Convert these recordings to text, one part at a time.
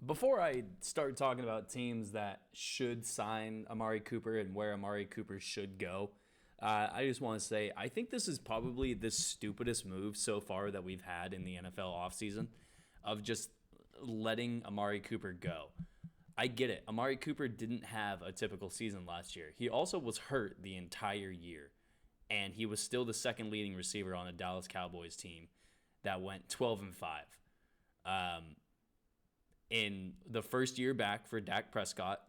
Before I start talking about teams that should sign Amari Cooper and where Amari Cooper should go, I just want to say I think this is probably the stupidest move so far that we've had in the NFL offseason of just letting Amari Cooper go. I get it. Amari Cooper didn't have a typical season last year. He also was hurt the entire year, and he was still the second leading receiver on the Dallas Cowboys team that went 12 and 5. In the first year back for Dak Prescott,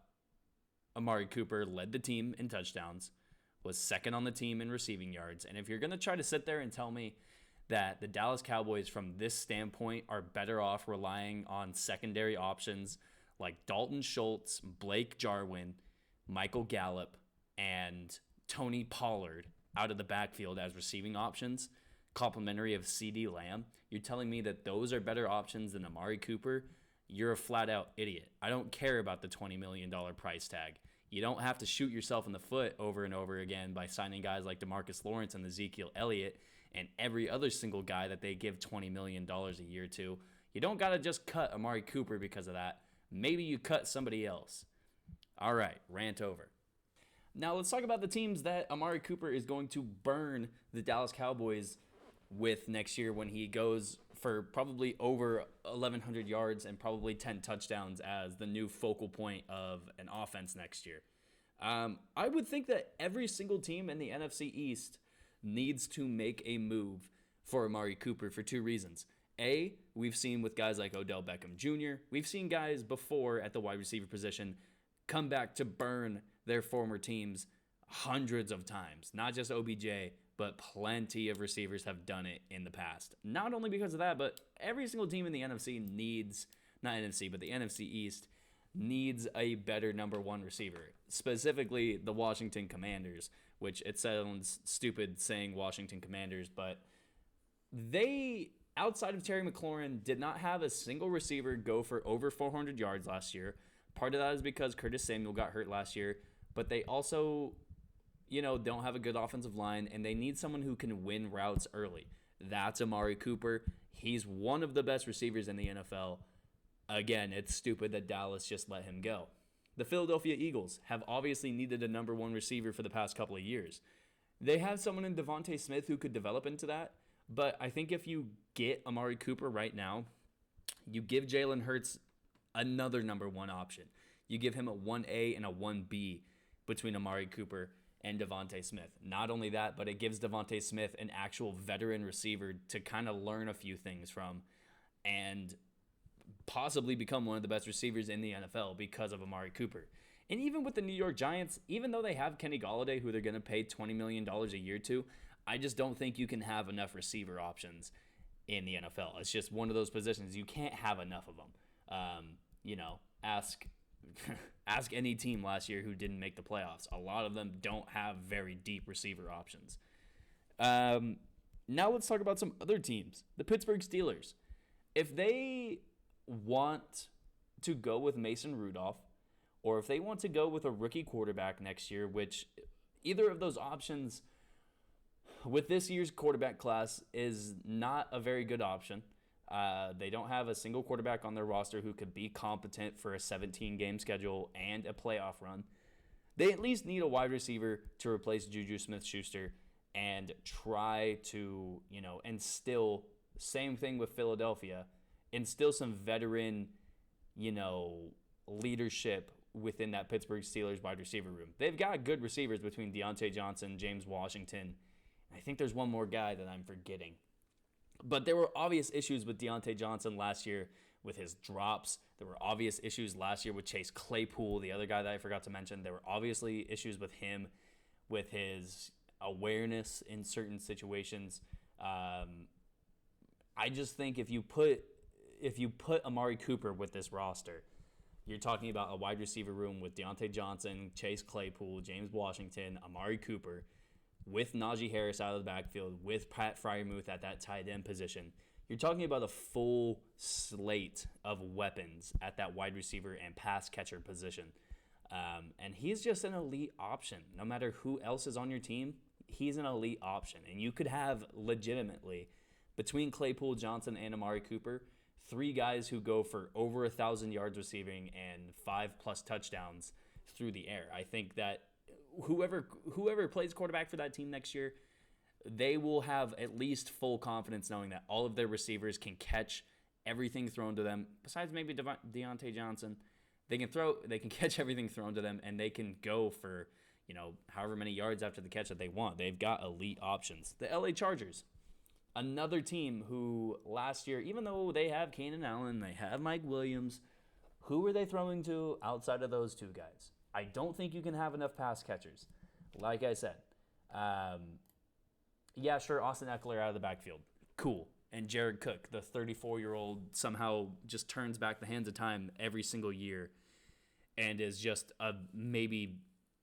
Amari Cooper led the team in touchdowns, was second on the team in receiving yards. And if you're going to try to sit there and tell me that the Dallas Cowboys, from this standpoint, are better off relying on secondary options like Dalton Schultz, Blake Jarwin, Michael Gallup, and Tony Pollard out of the backfield as receiving options, complimentary of CeeDee Lamb, you're telling me that those are better options than Amari Cooper? You're a flat-out idiot. I don't care about the $20 million price tag. You don't have to shoot yourself in the foot over and over again by signing guys like DeMarcus Lawrence and Ezekiel Elliott and every other single guy that they give $20 million a year to. You don't got to just cut Amari Cooper because of that. Maybe you cut somebody else. All right, rant over. Now let's talk about the teams that Amari Cooper is going to burn the Dallas Cowboys with next year when he goes for probably over 1,100 yards and probably 10 touchdowns as the new focal point of an offense next year. I would think that every single team in the NFC East needs to make a move for Amari Cooper for two reasons. A, we've seen with guys like Odell Beckham Jr., we've seen guys before at the wide receiver position come back to burn their former teams hundreds of times. Not just OBJ, but plenty of receivers have done it in the past. Not only because of that, but every single team in the NFC needs, not NFC, but the NFC East needs a better number one receiver. Specifically, the Washington Commanders, which it sounds stupid saying Washington Commanders, but they, outside of Terry McLaurin, did not have a single receiver go for over 400 yards last year. Part of that is because Curtis Samuel got hurt last year, but they also, don't have a good offensive line, and they need someone who can win routes early. That's Amari Cooper. He's one of the best receivers in the NFL. Again, it's stupid that Dallas just let him go. The Philadelphia Eagles have obviously needed a number one receiver for the past couple of years. They have someone in Devontae Smith who could develop into that, but I think if you get Amari Cooper right now, you give Jalen Hurts another number one option. You give him a 1A and a 1B between Amari Cooper and Devontae Smith. Not only that, but it gives Devontae Smith an actual veteran receiver to kind of learn a few things from and possibly become one of the best receivers in the NFL because of Amari Cooper. And even with the New York Giants, even though they have Kenny Golladay, who they're going to pay $20 million a year to, I just don't think you can have enough receiver options in the NFL. It's just one of those positions. You can't have enough of them. Ask ask any team last year who didn't make the playoffs. A lot of them don't have very deep receiver options. Now let's talk about some other teams. The Pittsburgh Steelers. If they want to go with Mason Rudolph, or if they want to go with a rookie quarterback next year, which either of those options with this year's quarterback class is not a very good option. They don't have a single quarterback on their roster who could be competent for a 17-game schedule and a playoff run. They at least need a wide receiver to replace Juju Smith-Schuster and try to, instill, same thing with Philadelphia, instill some veteran, leadership within that Pittsburgh Steelers wide receiver room. They've got good receivers between Deontay Johnson, James Washington. I think there's one more guy that I'm forgetting. But there were obvious issues with Deontay Johnson last year with his drops. There were obvious issues last year with Chase Claypool, the other guy that I forgot to mention. There were obviously issues with him, with his awareness in certain situations. I just think if you put Amari Cooper with this roster, you're talking about a wide receiver room with Deontay Johnson, Chase Claypool, James Washington, Amari Cooper, with Najee Harris out of the backfield, with Pat Freiermuth at that tight end position. You're talking about a full slate of weapons at that wide receiver and pass catcher position. And he's just an elite option. No matter who else is on your team, he's an elite option. And you could have legitimately, between Claypool, Johnson, and Amari Cooper, 3 guys who go for over 1,000 yards receiving and 5+ touchdowns through the air. I think that whoever plays quarterback for that team next year, they will have at least full confidence knowing that all of their receivers can catch everything thrown to them. Besides maybe Deontay Johnson, they can catch everything thrown to them, and they can go for, however many yards after the catch that they want. They've got elite options. The LA Chargers, another team who last year, even though they have Keenan Allen, they have Mike Williams, who were they throwing to outside of those 2 guys? I don't think you can have enough pass catchers. Like I said, yeah, sure, Austin Eckler out of the backfield. Cool. And Jared Cook, the 34-year-old, somehow just turns back the hands of time every single year and is just a maybe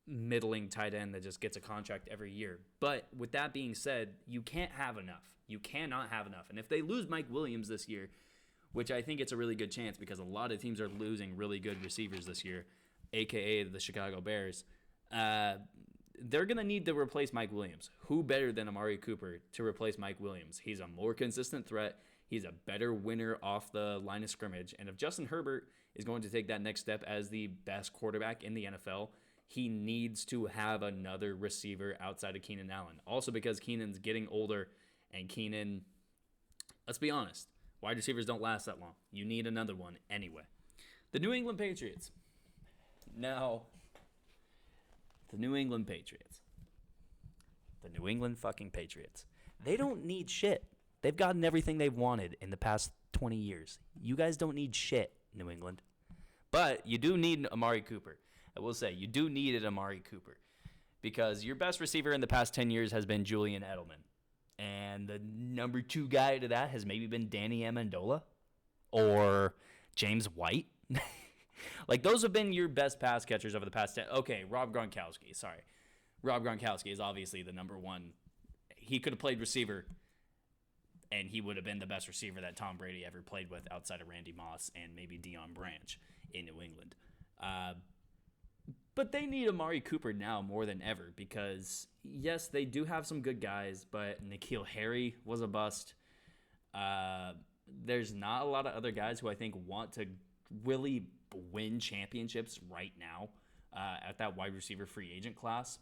middling tight end that just gets a contract every year. But with that being said, you can't have enough. You cannot have enough. And if they lose Mike Williams this year, which I think it's a really good chance because a lot of teams are losing really good receivers this year, a.k.a. the Chicago Bears, they're going to need to replace Mike Williams. Who better than Amari Cooper to replace Mike Williams? He's a more consistent threat. He's a better winner off the line of scrimmage. And if Justin Herbert is going to take that next step as the best quarterback in the NFL, he needs to have another receiver outside of Keenan Allen. Also because Keenan's getting older, and Keenan, let's be honest, wide receivers don't last that long. You need another one anyway. The New England Patriots. Now, the New England Patriots. The New England fucking Patriots. They don't need shit. They've gotten everything they've wanted in the past 20 years. You guys don't need shit, New England. But you do need Amari Cooper. I will say, you do need an Amari Cooper because your best receiver in the past 10 years has been Julian Edelman. And the number 2 guy to that has maybe been Danny Amendola or James White. Like, those have been your best pass catchers over the past 10. Okay, Rob Gronkowski. Sorry. Rob Gronkowski is obviously the number 1. He could have played receiver, and he would have been the best receiver that Tom Brady ever played with outside of Randy Moss and maybe Deion Branch in New England. But they need Amari Cooper now more than ever because, yes, they do have some good guys, but N'Keal Harry was a bust. There's not a lot of other guys who I think want to really win championships right now at that wide receiver free agent class.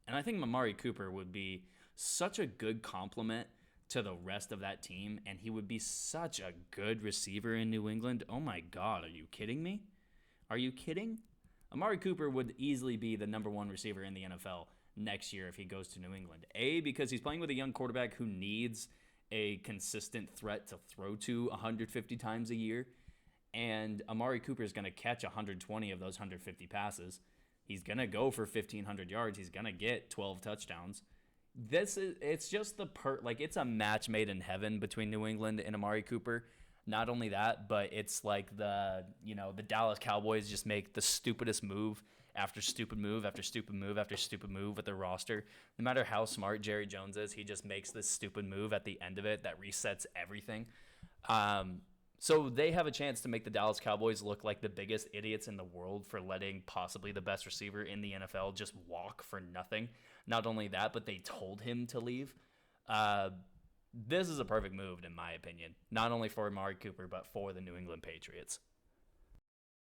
And I think Amari Cooper would be such a good complement to the rest of that team, and he would be such a good receiver in New England. Oh my God, are you kidding me? Are you kidding? Amari Cooper would easily be the number 1 receiver in the NFL next year if he goes to New England. A, because he's playing with a young quarterback who needs a consistent threat to throw to 150 times a year. And Amari Cooper is going to catch 120 of those 150 passes. He's going to go for 1,500 yards. He's going to get 12 touchdowns. It's just it's a match made in heaven between New England and Amari Cooper. Not only that, but it's like the Dallas Cowboys just make the stupidest move after stupid move after stupid move after stupid move with their roster. No matter how smart Jerry Jones is, he just makes this stupid move at the end of it that resets everything. So they have a chance to make the Dallas Cowboys look like the biggest idiots in the world for letting possibly the best receiver in the NFL just walk for nothing. Not only that, but they told him to leave. This is a perfect move, in my opinion, not only for Amari Cooper, but for the New England Patriots.